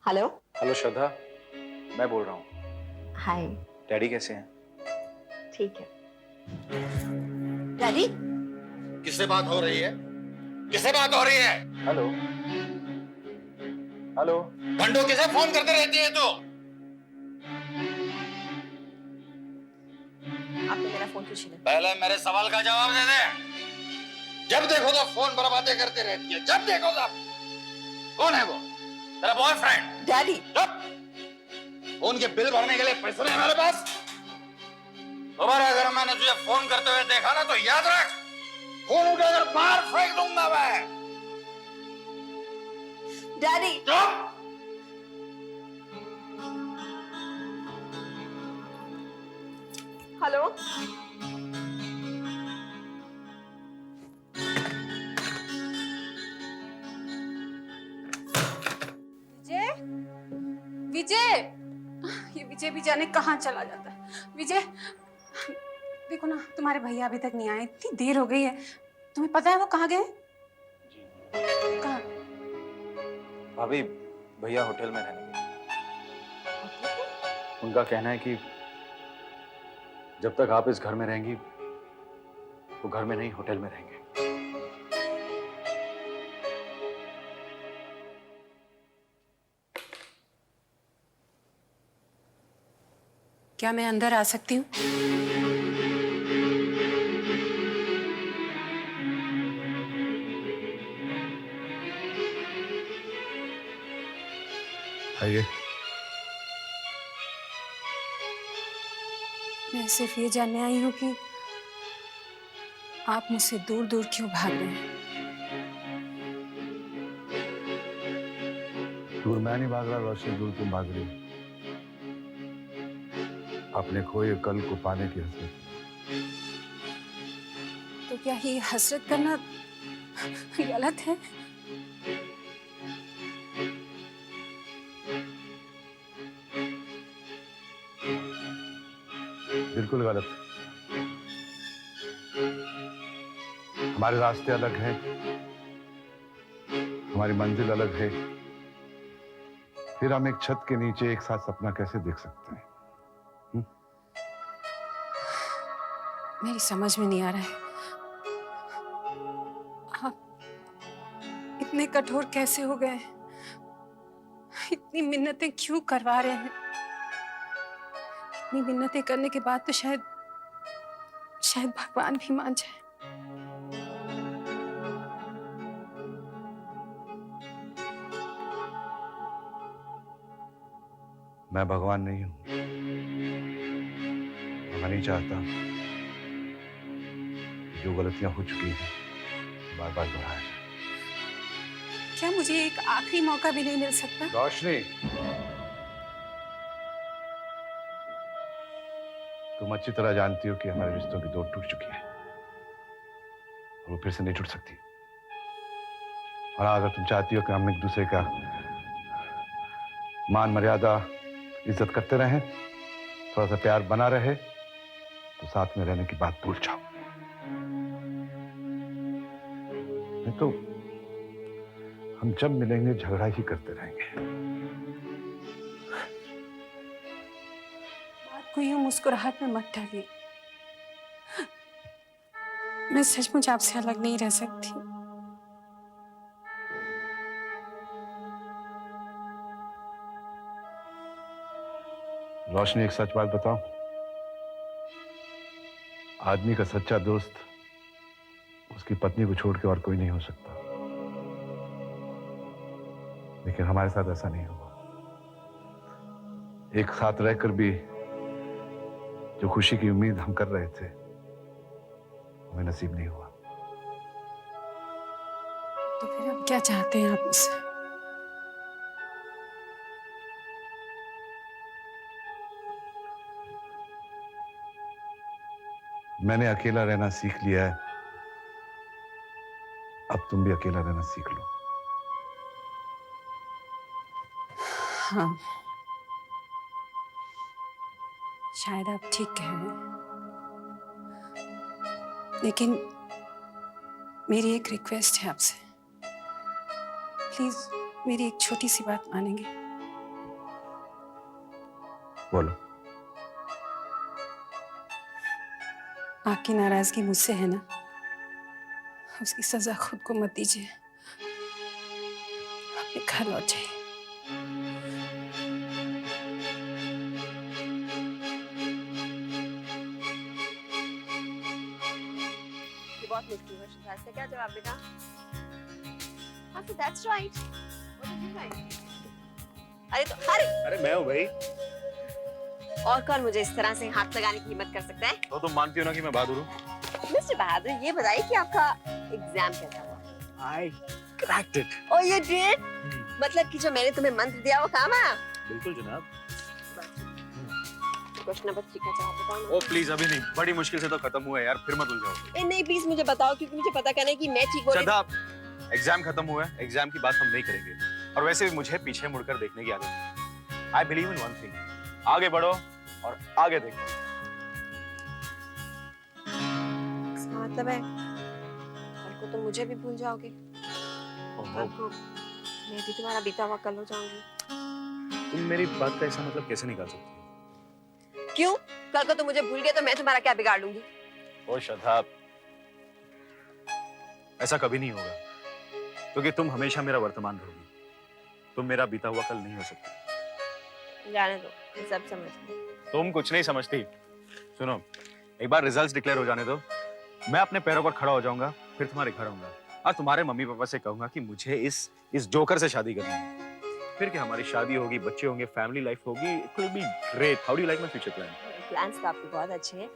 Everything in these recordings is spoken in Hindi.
हेलो। हेलो श्रद्धा, मैं बोल रहा हूँ। हाय। डैडी कैसे हैं? ठीक है। डैडी। किससे बात हो रही है? किससे बात हो रही है? Hello hello. घंटों किसे फोन करते रहती है तू? आपने मेरा फोन क्यों छीना? पहले मेरे सवाल का जवाब दे दे। जब देखो तो फोन पर बातें करते रहती है, जब देखो तब। कौन है वो? तेरा बॉयफ्रेंड? डैडी। जब फोन के बिल भरने के लिए पैसे नहीं हमारे पास। दोबारा अगर मैंने तुझे फोन करते हुए देखा ना तो याद रख, फोन उठाकर बाहर फेंक दूंगा मैं। डैडी। चुप। हेलो। विजय, विजय, ये विजय भी जाने कहाँ चला जाता है। विजय, देखो ना, तुम्हारे भैया अभी तक नहीं आए, इतनी देर हो गई है। तुम्हें पता है वो कहाँ गए? कहाँ? भाभी, भैया होटल में रहने गए। उनका कहना है कि जब तक आप इस घर में रहेंगी, वो घर में नहीं होटल में रहेंगे। क्या मैं अंदर आ सकती हूँ? आइए। मैं सिर्फ ये जानने आई हूँ कि आप मुझसे दूर दूर क्यों भाग रहे हैं? दूर मैं नहीं भाग रहा, रोशनी दूर तुम भाग रही हो। अपने खोए कल को पाने की हसरत। तो क्या ये हसरत करना गलत है? बिल्कुल गलत। हमारे रास्ते अलग हैं, हमारी मंजिल अलग है। फिर हम एक छत के नीचे एक साथ सपना कैसे देख सकते हैं? मेरी समझ में नहीं आ रहा है, आप इतने कठोर कैसे हो गए? इतनी मिन्नतें क्यों करवा रहे हैं? इतनी मिन्नतें करने के बाद तो शायद भगवान भी मान जाए। मैं भगवान नहीं हूं। मैं नहीं चाहता जो गलतियां हो चुकी हैं बार बार दोहराया जाए। क्या मुझे एक आखिरी मौका भी नहीं मिल सकता? रोशनी, तुम अच्छी तरह जानती हो कि हमारे रिश्तों की डोर टूट चुकी है और वो फिर से नहीं टूट सकती। और अगर तुम चाहती हो कि हम एक दूसरे का मान मर्यादा इज्जत करते रहें, थोड़ा सा प्यार बना रहे, तो साथ में रहने की बात भूल जाओ। नहीं तो हम जब मिलेंगे झगड़ा ही करते रहेंगे। बात को यूं मुस्कुराहट में मत डालिए। मैं सचमुच आपसे अलग नहीं रह सकती। रोशनी, एक सच बात बताऊं? आदमी का सच्चा दोस्त उसकी पत्नी को छोड़ के और कोई नहीं हो सकता, लेकिन हमारे साथ ऐसा नहीं हुआ। एक साथ रहकर भी जो खुशी की उम्मीद हम कर रहे थे, हमें नसीब नहीं हुआ। तो फिर अब क्या चाहते हैं आप मुझसे? मैंने अकेला रहना सीख लिया है, अब तुम भी अकेला रहना सीख लो। हाँ, शायद आप ठीक कह रहे हैं, लेकिन मेरी एक रिक्वेस्ट है आपसे। प्लीज मेरी एक छोटी सी बात मानेंगे? बोलो। आपकी नाराजगी मुझसे है ना, उसकी सजा खुद को मत दीजिए। अपने घर लौट जाइए। ये बहुत मुश्किल क्वेश्चन था, इसका क्या जवाब बेटा? हाँ, so that's right. What did you write? अरे मैं हूँ भाई। और कौन मुझे इस तरह से हाथ लगाने की हिम्मत कर सकता है? तो तुम मानती हो ना कि मैं बहादुर हूँ? मिस्टर बहादुर, ये बताइए कि आपका एग्जाम कैसा हुआ? I cracked it. Oh, you did? मतलब कि जो मैंने तुम्हें मंत्र दिया वो काम आया? बिल्कुल जनाब। क्वेश्चन नंबर 3 का जवाब बताओ ना। ओ प्लीज अभी नहीं, बड़ी मुश्किल से तो खत्म हुआ है यार, फिर मत उलझाओ। ए नहीं, प्लीज मुझे बताओ क्योंकि मुझे पता करना है कि मैं ठीक बोल रही श्रद्धा, एग्जाम खत्म हुआ है, एग्जाम की बात हम नहीं करेंगे। और वैसे भी मुझे पीछे मुड़कर देखने की आदत है। I believe in one thing, आगे बढ़ो और आगे देखो। इसका मतलब है कल को तुम मुझे भी भूल जाओगे, कल को मैं भी तुम्हारा बीता हुआ कल हो जाऊंगी। तुम मेरी बात का ऐसा मतलब कैसे निकाल सकती हो? क्यों? कल को तुम मुझे भूल गए तो मैं तुम्हारा क्या बिगाड़ लूंगी? ओ श्रद्धा, ऐसा कभी नहीं होगा, क्योंकि तुम हमेशा मेरा वर्तमान रहोगी। तुम मेरा बीता हुआ कल नहीं हो सकती। जाने दो, मैं सब समझती हूँ। तुम कुछ नहीं समझती। सुनो, एक बार रिजल्ट्स डिक्लेयर हो जाने दो, मैं अपने पैरों पर खड़ा हो जाऊंगा, फिर तुम्हारे घर आऊंगा और तुम्हारे मम्मी पापा से कहूंगा कि मुझे इस जोकर से शादी करनी है। फिर क्या, हमारी शादी होगी, बच्चे होंगे, फैमिली लाइफ होगी। It will be great. How do you like my future plan? Plans तो आपके बहुत अच्छे हैं,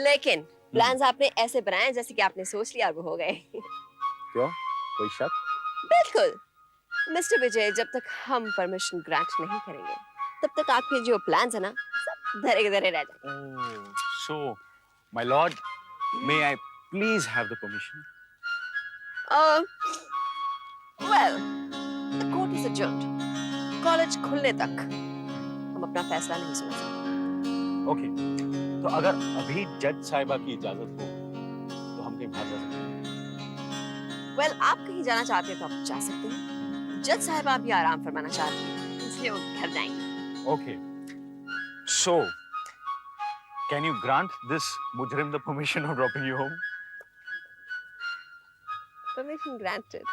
लेकिन प्लान्स आपने ऐसे बनाए जैसे कि आपने सोच लिया और वो हो गए। क्यों? कोई शक? बिल्कुल मिस्टर विजय, जब तक हम परमिशन ग्रांट नहीं करेंगे तब तक आपके जो प्लान्स है ना सब धरे के धरे रह जाएंगे। So, my lord, may I please have the permission? Well, the court is adjourned. College खुलने तक हम अपना फैसला नहीं सुना सकते। ओके, तो अगर अभी जज साहिबा की इजाजत हो तो हम कहीं बाहर जा सकते हैं? Well, आप कहीं जाना चाहते हैं तो आप जा सकते हैं। जज साहिबा भी आराम फरमाना चाहती हैं, इसलिए वो घर जाएंगे। Okay, so can you grant this mujrim the permission of dropping you home? Permission granted.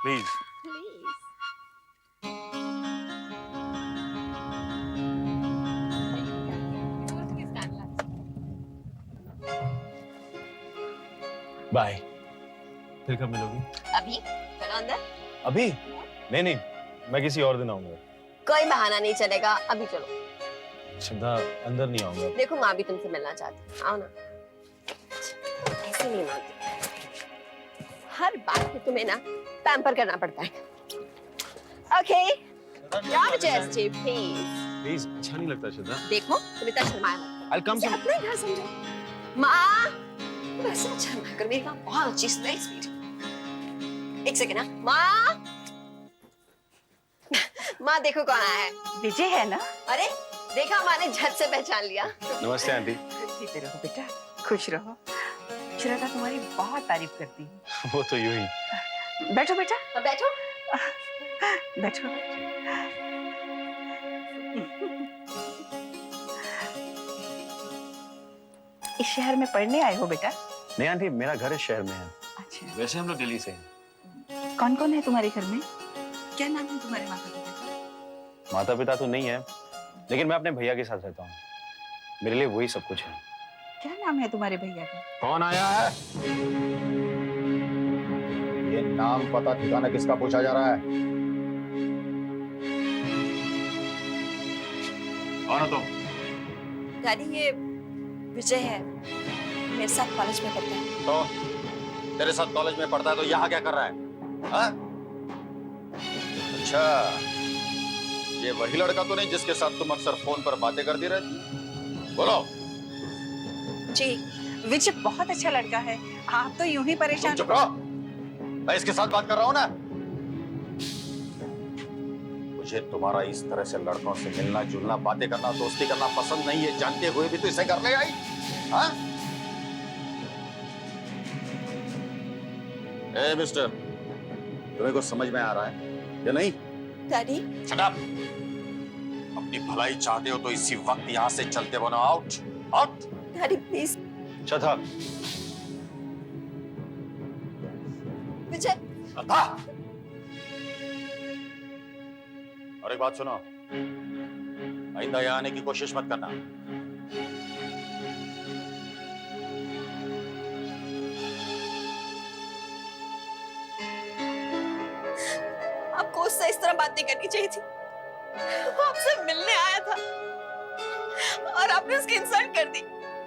Please. Please. Bye. फिर कब मिलोगी? अभी चलो अंदर। अभी? नहीं नहीं, मैं किसी और दिन आऊंगा। कोई बहाना नहीं चलेगा, अभी चलो। श्रद्धा, अंदर नहीं आऊंगा। देखो माँ भी तुमसे मिलना चाहती है, आओ ना। ऐसे नहीं मानती, हर बात पे तुम्हें ना पैम्पर करना पड़ता है। Okay, please. प्लीज, अच्छा नहीं लगता श्रद्धा। देखो तुम इतना शर्माया मत। I'll come इसे to- अपने घर समझो। माँ, वैसे अच्छा ना कर, मेरी माँ बहुत अच्छी, वेरी स्वीट। एक सेकंड ना, माँ। माँ देखो कौन आया है। विजय है ना? अरे देखा, माँ ने झट से पहचान लिया। नमस्ते आंटी। जीते रहो बेटा, खुश रहो। श्रद्धा तुम्हारी बहुत तारीफ करती है। वो तो यूं ही। बैठो बेटा, अब बैठो। बैठो। इस शहर में पढ़ने आए हो बेटा? नहीं आंटी, मेरा घर इस शहर में है। अच्छा, वैसे हम लोग दिल्ली से हैं। कौन कौन है तुम्हारे घर में? क्या नाम है तुम्हारे माता पिता का? माता पिता तो नहीं है, लेकिन मैं अपने भैया के साथ रहता हूँ। मेरे लिए वही सब कुछ है। क्या नाम है तुम्हारे भैया का? कौन आया है? ये नाम पता ठिकाना किसका पूछा जा रहा है? कौन हो तुम? डैडी, ये विजय है, मेरे साथ कॉलेज में पढ़ता है। तो तेरे साथ कॉलेज में पढ़ता है तो यहाँ क्या कर रहा है? हाँ? अच्छा, ये वही लड़का तो नहीं जिसके साथ तुम अक्सर फोन पर बातें करती रहती? बोलो। जी, विजय बहुत अच्छा लड़का है। आप तो यूं ही तुम परेशान। चुप रहो, मैं इसके साथ बात कर रहा हूँ ना। मुझे तुम्हारा इस तरह से लड़कों से मिलना जुलना, बातें करना, दोस्ती करना पसंद नहीं है, जानते हुए भी तो इसे कर ले आई। हाँ? ए मिस्टर, तुम्हें कुछ समझ में आ रहा है या नहीं? Daddy, shut up. अपनी भलाई चाहते हो तो इसी वक्त यहाँ से चलते बनो। Out out. Daddy please. Shraddha, Vijay. Shraddha, और एक बात सुनो, आइंदा यहाँ आने की कोशिश मत करना। आपको उससे इस तरह बात नहीं करनी चाहिए थी। वो आपसे मिलने आया था और आपने उसकी इंसल्ट कर दी।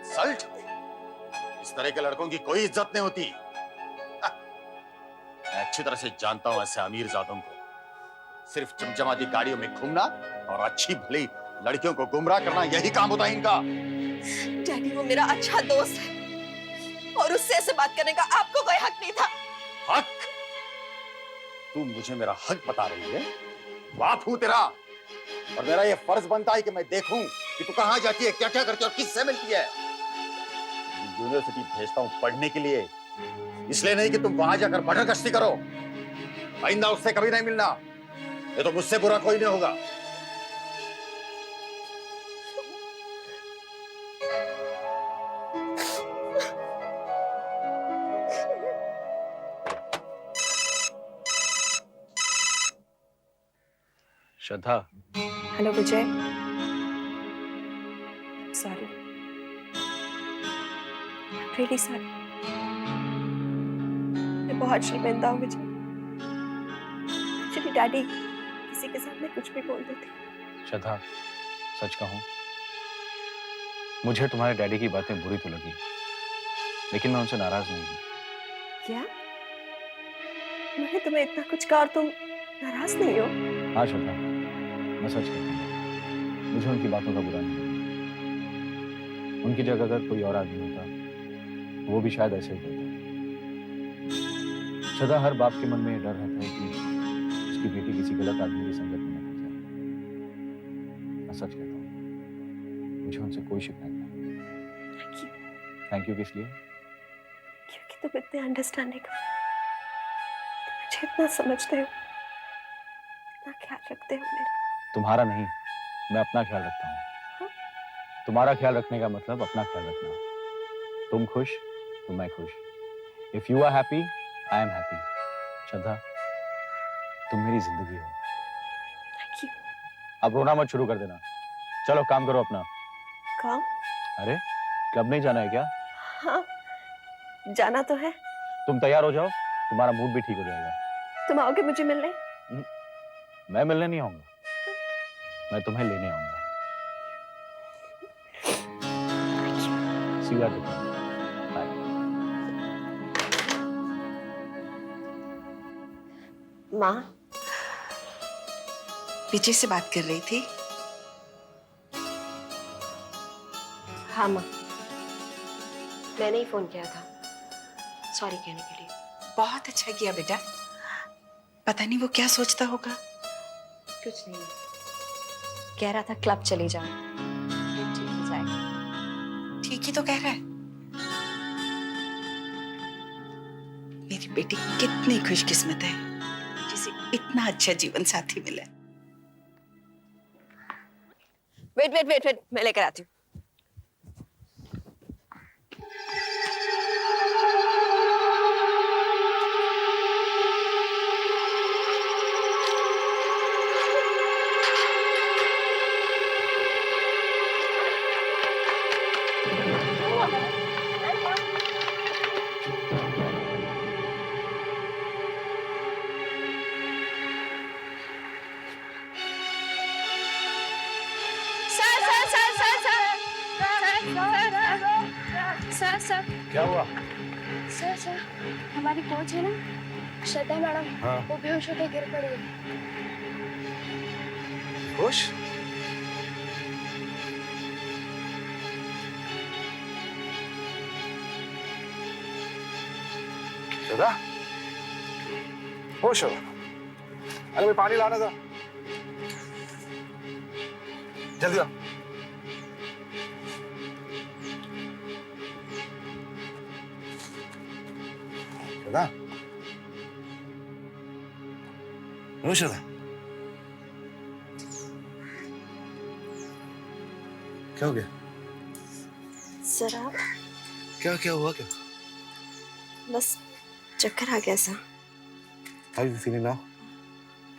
सल्ट? इस तरह के लड़कों की कोई इज्जत नहीं होती। मैं अच्छी तरह से जानता हूं ऐसे अमीर जादों को। सिर्फ चमचमाती गाड़ियों में घूमना और अच्छी भली लड़कियों को गुमराह करना, यही काम होता है इनका। डैडी वो मेरा अच्छा दोस्त है और उससे ऐसे बात करने का आपको कोई हक नहीं था। हक? तू मुझे मेरा हक बता रही है? बाप हूं तेरा और मेरा ये फर्ज बनता है कि मैं देखूं कि तू कहां जाती है, क्या क्या करती है और किससे मिलती है। यूनिवर्सिटी भेजता हूं पढ़ने के लिए, इसलिए नहीं कि तुम वहां जाकर बटर कश्ती करो। आइंदा उससे कभी नहीं मिलना, ये तो मुझसे बुरा कोई नहीं होगा। श्रद्धा। हेलो विजय, सॉरी, रियली सॉरी। मैं बहुत शर्मिंदा हूँ विजय। एक्चुअली डैडी किसी के सामने कुछ भी बोल देते। श्रद्धा, सच कहूं, मुझे तुम्हारे डैडी की बातें बुरी तो लगी, लेकिन मैं उनसे नाराज नहीं हूं। क्या? मैंने तुम्हें इतना कुछ कहा और तुम नाराज नहीं हो? हाँ श्रद्धा, मैं सच कहता हूं, मुझे उनकी बातों का बुरा नहीं लगा। उनकी जगह अगर कोई और आदमी होता, वो भी शायद ऐसे ही करता। श्रद्धा, हर बाप के मन में डर रहता है कि उसकी बेटी किसी गलत आदमी की संगत में न फंस जाए। मैं सच कहता हूँ, मुझे उनसे कोई शिकायत नहीं। थैंक यू किस लिए? क्योंकि तुम इतने अंडरस्टैंडिंग हो, तुम मुझे इतना समझते हो, इतना ख्याल रखते हो मेरा। तुम्हारा नहीं, मैं अपना ख्याल रखता हूँ। तुम्हारा ख्याल रखने का मतलब अपना ख्याल रखना। तुम खुश तो मैं खुश। If you are happy, I am happy. Shraddha, तुम मेरी जिंदगी हो। Thank you. अब रोना मत शुरू कर देना। चलो काम करो अपना। काम? अरे क्लब नहीं जाना है क्या? हाँ, जाना तो है। तुम तैयार हो जाओ, तुम्हारा मूड भी ठीक हो जाएगा। तुम आओगे मुझे मिलने? मैं मिलने नहीं आऊंगा, मैं तुम्हें लेने आऊंगा। See you at the club. Bye. माँ, विजय से बात कर रही थी। हाँ माँ, मैंने ही फोन किया था सॉरी कहने के लिए। बहुत अच्छा किया बेटा। पता नहीं वो क्या सोचता होगा। कुछ नहीं, कह रहा था क्लब चली जाओ, ठीक हो जाएगा। ठीक ही तो कह रहा है। मेरी बेटी कितनी खुशकिस्मत है जिसे इतना अच्छा जीवन साथी मिला। वेट वेट वेट वेट, मैं लेकर आती हूँ। सर क्या हुआ? सर हमारी कोच है ना श्रद्धा मैडम, हाँ। वो बेहोश होकर गिर पड़ी है। खुश? श्रद्धा, होश हो। अरे भाई पानी लाना था, जल्दी आ। श्रद्धा, श्रद्धा, क्या हो गया? सर आप क्या क्या हुआ क्या? बस चक्कर आ गया sir. How you feeling now?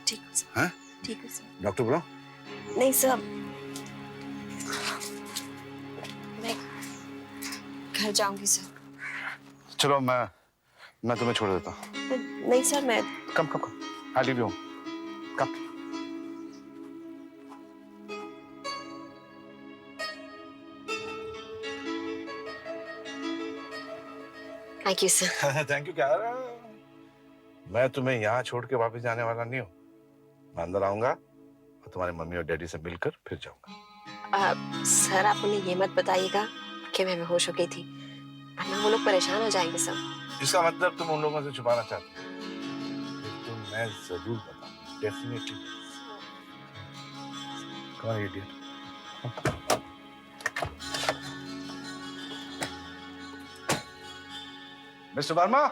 ठीक हूँ सर। हाँ? ठीक हूँ सर। डॉक्टर बुलाओ? नहीं सर, मैं घर जाऊंगी सर। चलो मैं तुम्हें छोड़ देता हूँ। नहीं सर, मैं come come come, I leave you, come. Thank you sir. Thank you क्या? मैं तुम्हें यहाँ छोड़ के वापस जाने वाला नहीं हूँ। मैं अंदर आऊंगा और तुम्हारे मम्मी और डैडी से मिलकर फिर जाऊंगा। सर आप उन्हें ये मत बताइएगा कि मैं बेहोश हो गई थी, वरना वो लोग परेशान हो जाएंगे सर। इसका मतलब तुम उन लोगों से छुपाना चाहते हो? तो मैं जरूर बताऊंगा, definitely. Come on idiot. Mister Verma,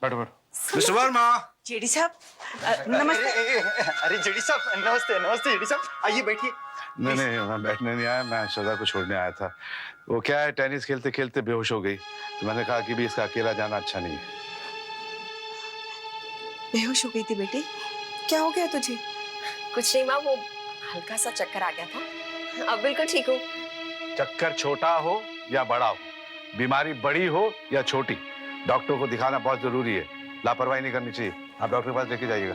बैठो बैठो। मिस्टर वर्मा। जेडी साहब नमस्ते। अरे जेडी साहब नमस्ते। नमस्ते जेडी साहब, आइए बैठिए। नहीं नहीं, मैं बैठने नहीं आया, मैं श्रद्धा को छोड़ने आया था। वो क्या है, टेनिस खेलते खेलते बेहोश हो गई, तो मैंने कहा कि भी इसका अकेला जाना अच्छा नहीं है। बेहोश हो गई थी बेटी? क्या हो गया तुझे? कुछ नहीं माँ, वो हल्का सा चक्कर आ गया था। अब बिल्कुल ठीक हूँ। चक्कर छोटा हो या बड़ा हो, बीमारी बड़ी हो या छोटी, डॉक्टर को दिखाना बहुत जरूरी है। लापरवाही नहीं करनी चाहिए। आप डॉक्टर के पास लेके जाइएगा।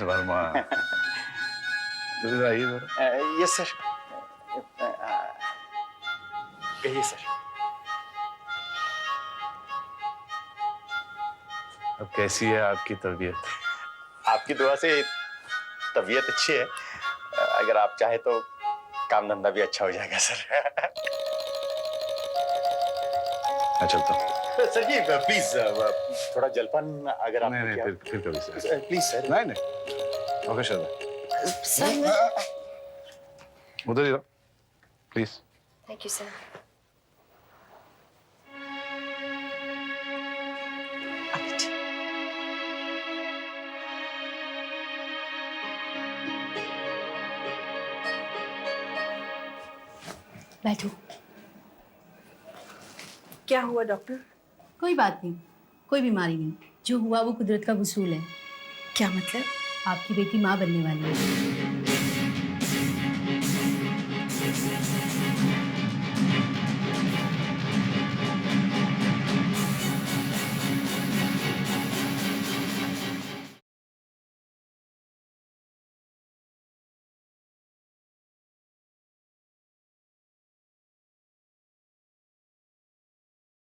वर्मा, इधर आइए जरा। Yes sir. कहिए सर। अब कैसी है आपकी तबीयत? आपकी दुआ से तबीयत अच्छी है। अगर आप चाहे तो काम धंधा भी अच्छा हो जाएगा सर। मैं चलता हूँ। सर जी प्लीज थोड़ा जलपान अगर आप नहीं नहीं, फिर कभी सर। Please sir. नहीं नहीं, ओके श्रद्धा, सर मैं उधर ही रहो प्लीज। Thank you sir. बैठो। क्या हुआ डॉक्टर? कोई बात नहीं, कोई बीमारी नहीं, जो हुआ वो कुदरत का वसूल है। क्या मतलब? आपकी बेटी माँ बनने वाली है।